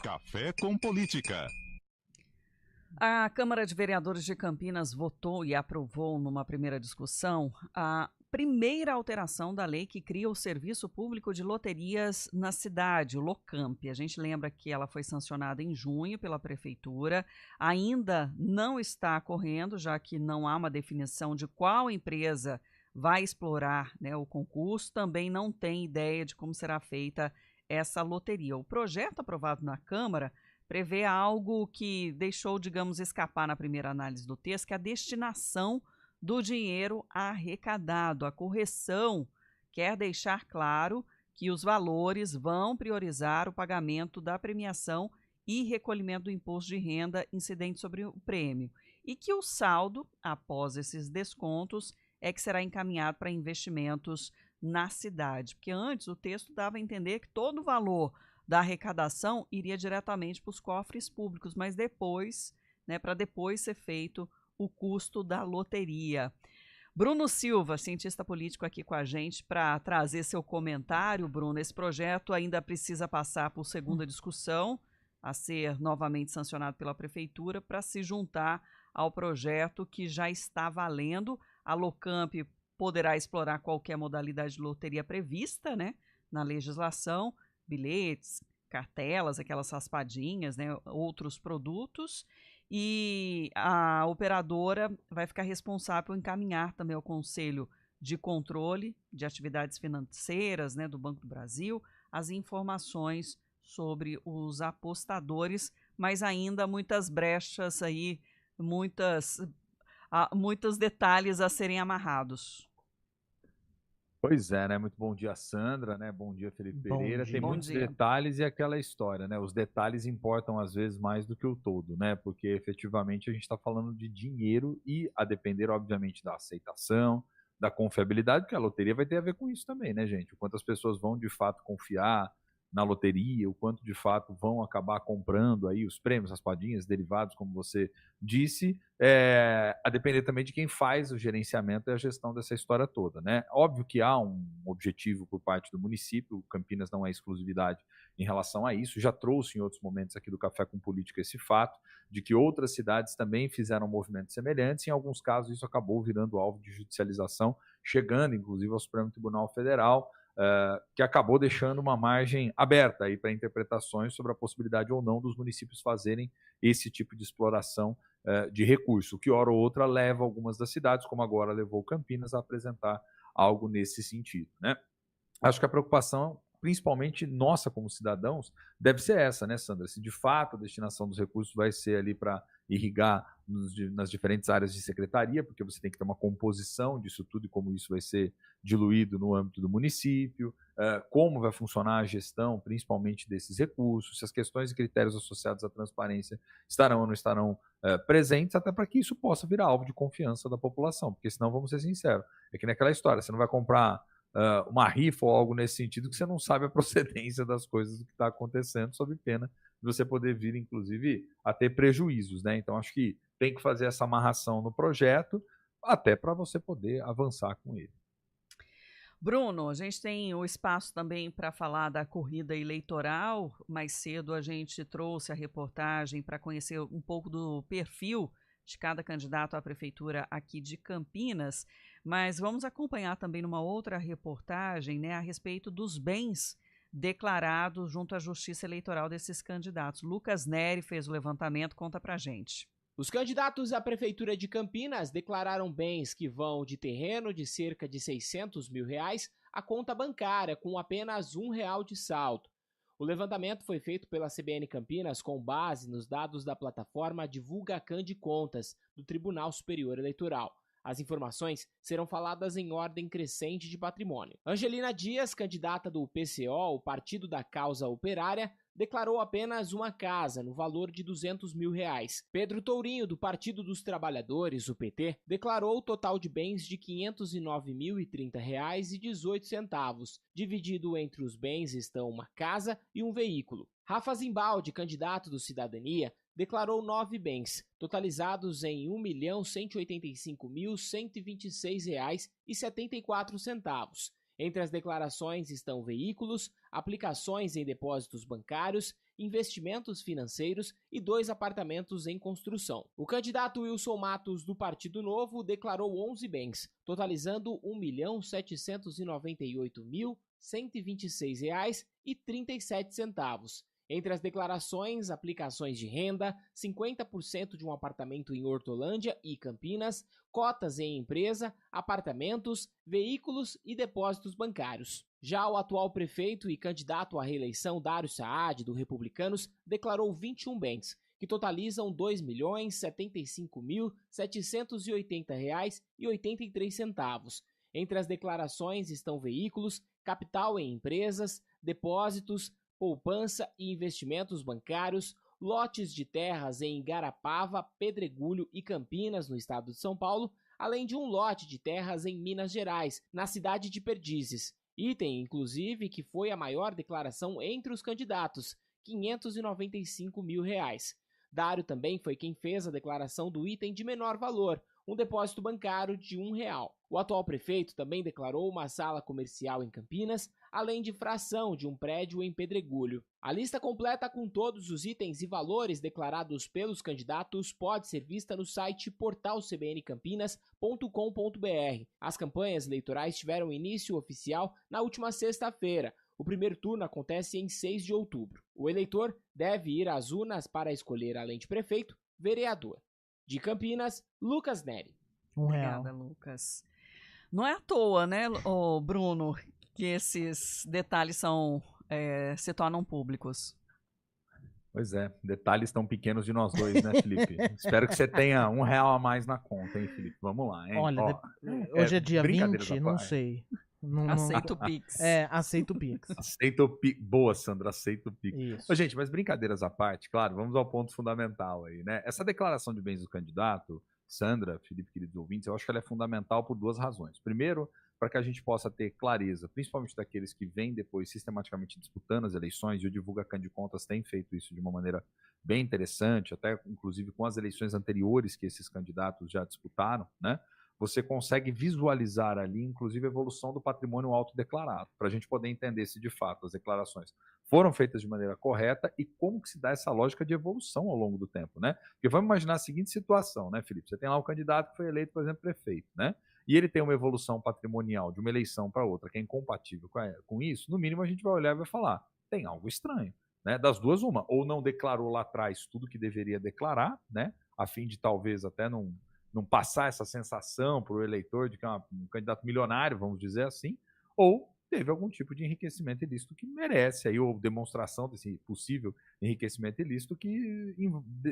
Café com Política. A Câmara de Vereadores de Campinas votou e aprovou, numa primeira discussão, a primeira alteração da lei que cria o Serviço Público de Loterias na cidade, o LOCAMP. A gente lembra que ela foi sancionada em junho pela Prefeitura, ainda não está correndo, já que não há uma definição de qual empresa vai explorar, né, o concurso, também não tem ideia de como será feita essa loteria. O projeto aprovado na Câmara prevê algo que deixou, digamos, escapar na primeira análise do texto, que é a destinação do dinheiro arrecadado. A correção quer deixar claro que os valores vão priorizar o pagamento da premiação e recolhimento do imposto de renda incidente sobre o prêmio, e que o saldo, após esses descontos, é que será encaminhado para investimentos na cidade. Porque antes o texto dava a entender que todo o valor da arrecadação iria diretamente para os cofres públicos, mas depois, né, para depois ser feito o custo da loteria. Bruno Silva, cientista político aqui com a gente para trazer seu comentário. Bruno, esse projeto ainda precisa passar por segunda discussão, a ser novamente sancionado pela Prefeitura, para se juntar ao projeto que já está valendo. A LOCAMP poderá explorar qualquer modalidade de loteria prevista, né, na legislação, bilhetes, cartelas, aquelas raspadinhas, né, outros produtos, e a operadora vai ficar responsável por encaminhar também ao Conselho de Controle de Atividades Financeiras, né, do Banco do Brasil, as informações sobre os apostadores, mas ainda muitas brechas aí, muitos detalhes a serem amarrados. Pois é, né? Muito bom dia, Sandra, né? Bom dia, Felipe Pereira. Tem muitos detalhes e aquela história, né? Os detalhes importam às vezes mais do que o todo, né? Porque efetivamente a gente está falando de dinheiro e, a depender, obviamente, da aceitação, da confiabilidade, porque a loteria vai ter a ver com isso também, né, gente? O quanto as pessoas vão de fato confiar na loteria, o quanto de fato vão acabar comprando aí os prêmios, as padinhas, derivados, como você disse, a depender também de quem faz o gerenciamento e a gestão dessa história toda, né? Óbvio que há um objetivo por parte do município, Campinas não é exclusividade em relação a isso, já trouxe em outros momentos aqui do Café com Política esse fato, de que outras cidades também fizeram movimentos semelhantes, em alguns casos isso acabou virando alvo de judicialização, chegando inclusive ao Supremo Tribunal Federal, que acabou deixando uma margem aberta aí para interpretações sobre a possibilidade ou não dos municípios fazerem esse tipo de exploração de recurso, que hora ou outra leva algumas das cidades, como agora levou Campinas, a apresentar algo nesse sentido, né? Acho que a preocupação, principalmente nossa como cidadãos, deve ser essa, né, Sandra? Se de fato a destinação dos recursos vai ser ali para irrigar nas diferentes áreas de secretaria, porque você tem que ter uma composição disso tudo e como isso vai ser diluído no âmbito do município, como vai funcionar a gestão, principalmente desses recursos, se as questões e critérios associados à transparência estarão ou não estarão presentes, até para que isso possa virar alvo de confiança da população, porque senão, vamos ser sinceros, é que naquela história, você não vai comprar uma rifa ou algo nesse sentido que você não sabe a procedência das coisas do que está acontecendo, sob pena de você poder vir, inclusive, a ter prejuízos, né? Então, acho que tem que fazer essa amarração no projeto, até para você poder avançar com ele. Bruno, a gente tem o espaço também para falar da corrida eleitoral. Mais cedo a gente trouxe a reportagem para conhecer um pouco do perfil de cada candidato à prefeitura aqui de Campinas, mas vamos acompanhar também numa outra reportagem, né, a respeito dos bens declarados junto à Justiça Eleitoral desses candidatos. Lucas Neri fez o levantamento, conta pra gente. Os candidatos à Prefeitura de Campinas declararam bens que vão de terreno de cerca de R$600 mil a conta bancária com apenas R$1 de saldo. O levantamento foi feito pela CBN Campinas com base nos dados da plataforma Divulgacan de Contas do Tribunal Superior Eleitoral. As informações serão faladas em ordem crescente de patrimônio. Angelina Dias, candidata do PCO, o Partido da Causa Operária, declarou apenas uma casa, no valor de R$200 mil. Pedro Tourinho, do Partido dos Trabalhadores, o PT, declarou o total de bens de R$509.030,18. Dividido entre os bens estão uma casa e um veículo. Rafa Zimbaldi, candidato do Cidadania, declarou 9 bens, totalizados em R$1.185.126,74. Entre as declarações estão veículos, aplicações em depósitos bancários, investimentos financeiros e 2 apartamentos em construção. O candidato Wilson Matos, do Partido Novo, declarou 11 bens, totalizando R$ 1.798.126,37. Entre as declarações, aplicações de renda, 50% de um apartamento em Hortolândia e Campinas, cotas em empresa, apartamentos, veículos e depósitos bancários. Já o atual prefeito e candidato à reeleição, Dário Saad, do Republicanos, declarou 21 bens, que totalizam R$ 2.075.780,83. Entre as declarações estão veículos, capital em empresas, depósitos, poupança e investimentos bancários, lotes de terras em Igarapava, Pedregulho e Campinas, no estado de São Paulo, além de um lote de terras em Minas Gerais, na cidade de Perdizes. Item, inclusive, que foi a maior declaração entre os candidatos, R$ 595 mil. Dário também foi quem fez a declaração do item de menor valor, um depósito bancário de R$ 1. O atual prefeito também declarou uma sala comercial em Campinas, além de fração de um prédio em Pedregulho. A lista completa com todos os itens e valores declarados pelos candidatos pode ser vista no site portalcbncampinas.com.br. As campanhas eleitorais tiveram início oficial na última sexta-feira. O primeiro turno acontece em 6 de outubro. O eleitor deve ir às urnas para escolher, além de prefeito, vereador. De Campinas, Lucas Neri. Obrigada, Lucas. Não é à toa, né, Bruno, que esses detalhes se tornam públicos. Pois é, detalhes tão pequenos de nós dois, né, Felipe? Espero que você tenha R$ 1 a mais na conta, hein, Felipe? Vamos lá, hein? Olha, hoje é dia 20, não sei. Aceito o Pix. Aceito o Pix. Aceito o Pix. Boa, Sandra, aceito o Pix. Isso. Ô, gente, mas brincadeiras à parte, claro, vamos ao ponto fundamental aí, né? Essa declaração de bens do candidato, Sandra, Felipe, queridos ouvintes, eu acho que ela é fundamental por 2 razões. Primeiro, para que a gente possa ter clareza, principalmente daqueles que vêm depois sistematicamente disputando as eleições, e o Divulga Cândido Contas tem feito isso de uma maneira bem interessante, até inclusive com as eleições anteriores que esses candidatos já disputaram, né? Você consegue visualizar ali, inclusive, a evolução do patrimônio autodeclarado, para a gente poder entender se, de fato, as declarações foram feitas de maneira correta e como que se dá essa lógica de evolução ao longo do tempo, né? Porque vamos imaginar a seguinte situação, né, Felipe? Você tem lá um candidato que foi eleito, por exemplo, prefeito, né? E ele tem uma evolução patrimonial de uma eleição para outra que é incompatível com isso, no mínimo a gente vai olhar e vai falar, tem algo estranho, né? Das duas, uma, ou não declarou lá atrás tudo que deveria declarar, né? A fim de talvez até não passar essa sensação para o eleitor de que é um candidato milionário, vamos dizer assim, ou teve algum tipo de enriquecimento ilícito que merece, aí, ou demonstração desse possível enriquecimento ilícito que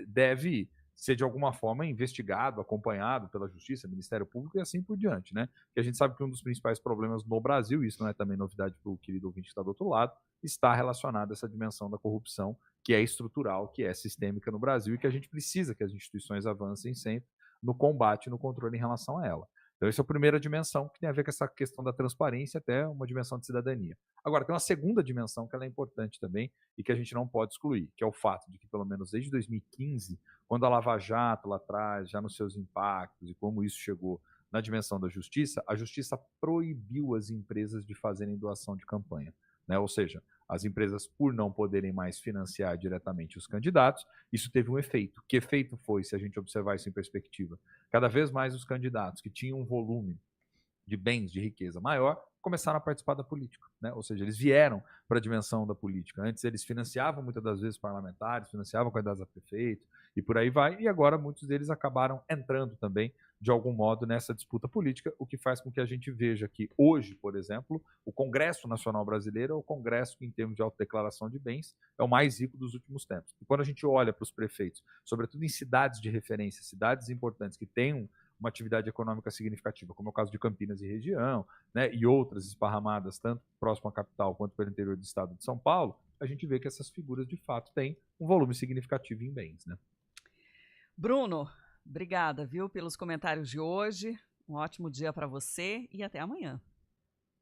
deve ser de alguma forma investigado, acompanhado pela Justiça, Ministério Público e assim por diante, né? Porque a gente sabe que um dos principais problemas no Brasil, isso não é também novidade para o querido ouvinte que está do outro lado, está relacionado a essa dimensão da corrupção que é estrutural, que é sistêmica no Brasil e que a gente precisa que as instituições avancem sempre no combate e no controle em relação a ela. Então, essa é a primeira dimensão que tem a ver com essa questão da transparência, até uma dimensão de cidadania. Agora, tem uma segunda dimensão que ela é importante também e que a gente não pode excluir, que é o fato de que, pelo menos desde 2015, quando a Lava Jato lá atrás, já nos seus impactos e como isso chegou na dimensão da justiça, a justiça proibiu as empresas de fazerem doação de campanha, né? Ou seja, as empresas, por não poderem mais financiar diretamente os candidatos, isso teve um efeito. Que efeito foi, se a gente observar isso em perspectiva? Cada vez mais os candidatos que tinham um volume de bens, de riqueza maior, começaram a participar da política, né? Ou seja, eles vieram para a dimensão da política. Antes eles financiavam muitas das vezes parlamentares, financiavam candidatos a prefeito e por aí vai, e agora muitos deles acabaram entrando também, de algum modo, nessa disputa política, o que faz com que a gente veja que hoje, por exemplo, o Congresso Nacional Brasileiro é o Congresso que, em termos de autodeclaração de bens, é o mais rico dos últimos tempos. E quando a gente olha para os prefeitos, sobretudo em cidades de referência, cidades importantes que têm uma atividade econômica significativa, como é o caso de Campinas e região, né, e outras esparramadas, tanto próximo à capital quanto pelo interior do estado de São Paulo, a gente vê que essas figuras, de fato, têm um volume significativo em bens, né? Bruno, obrigada, viu, pelos comentários de hoje. Um ótimo dia para você e até amanhã.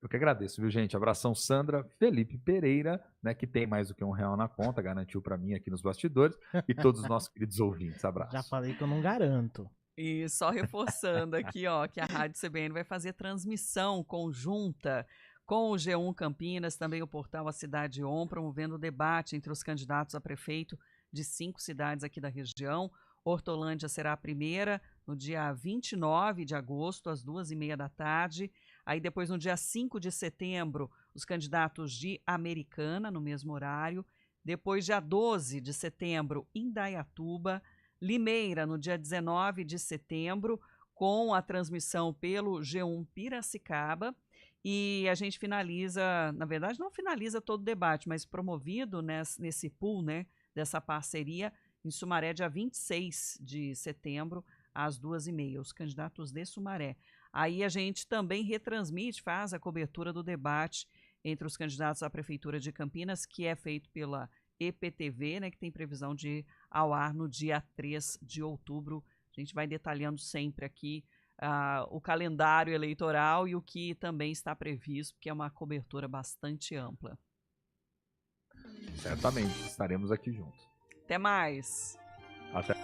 Eu que agradeço, viu, gente? Abração, Sandra, Felipe Pereira, né, que tem mais do que R$1 na conta, garantiu para mim aqui nos bastidores, e todos os nossos queridos ouvintes. Abraço. Já falei que eu não garanto. E só reforçando aqui, ó, que a Rádio CBN vai fazer transmissão conjunta Com o G1 Campinas, também o portal A Cidade On, promovendo o debate entre os candidatos a prefeito de 5 cidades aqui da região. Hortolândia será a primeira, no dia 29 de agosto, às 2h30 da tarde. Aí depois, no dia 5 de setembro, os candidatos de Americana, no mesmo horário. Depois, dia 12 de setembro, Indaiatuba. Limeira, no dia 19 de setembro, com a transmissão pelo G1 Piracicaba. E a gente finaliza, na verdade não finaliza todo o debate, mas promovido nesse pool, né, dessa parceria, em Sumaré, dia 26 de setembro, às 2h30, os candidatos de Sumaré. Aí a gente também retransmite, faz a cobertura do debate entre os candidatos à Prefeitura de Campinas, que é feito pela EPTV, né, que tem previsão de ir ao ar no dia 3 de outubro. A gente vai detalhando sempre aqui o calendário eleitoral e o que também está previsto, porque é uma cobertura bastante ampla. Certamente, estaremos aqui juntos. Até mais! Até.